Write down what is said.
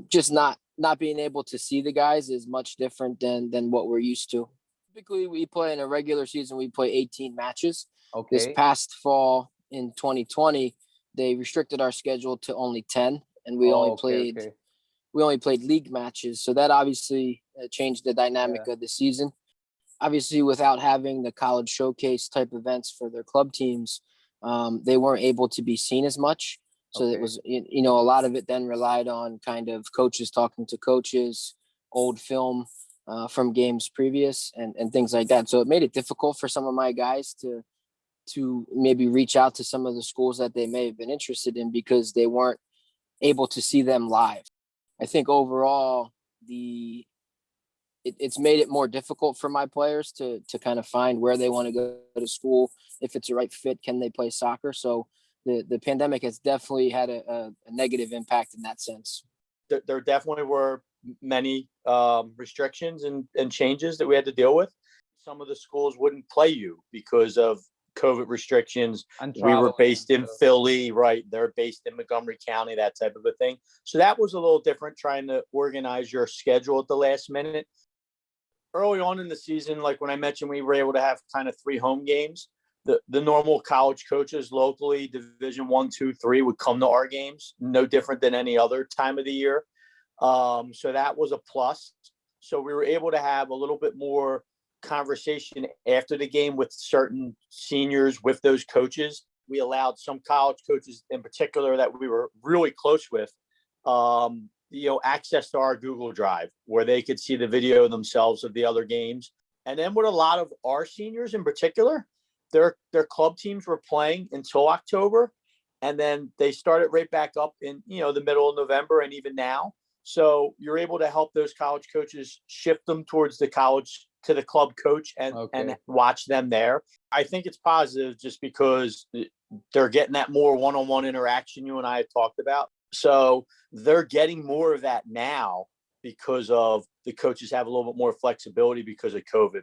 Just not being able to see the guys is much different than what we're used to. Typically, we play in a regular season. We play 18 matches. This Okay. past fall in 2020, they restricted our schedule to only 10, and we only Oh, okay, played okay. we only played league matches. So that obviously changed the dynamic Yeah. of the season. Obviously, without having the college showcase type events for their club teams, they weren't able to be seen as much. So it Okay. was, a lot of it then relied on kind of coaches talking to coaches, old film from games previous, and things like that. So it made it difficult for some of my guys to maybe reach out to some of the schools that they may have been interested in because they weren't able to see them live. I think overall it's made it more difficult for my players to kind of find where they want to go to school. If it's the right fit, can they play soccer? So the pandemic has definitely had a negative impact in that sense. There definitely were many restrictions and changes that we had to deal with. Some of the schools wouldn't play you because of COVID restrictions. And We were traveling based and in stuff. Philly, right? They're based in Montgomery County, that type of a thing. So that was a little different, trying to organize your schedule at the last minute. Early on in the season, like when I mentioned, we were able to have kind of 3 home games. The normal college coaches locally, Division 1, 2, 3, would come to our games, no different than any other time of the year. So that was a plus. So we were able to have a little bit more conversation after the game with certain seniors, with those coaches. We allowed some college coaches in particular that we were really close with, access to our Google Drive where they could see the video themselves of the other games. And then with a lot of our seniors in particular, their club teams were playing until October, and then they started right back up in the middle of November and even now. So you're able to help those college coaches shift them towards the college to the club coach and watch them there. I think it's positive just because they're getting that more one-on-one interaction you and I had talked about. So they're getting more of that now because of the coaches have a little bit more flexibility because of COVID.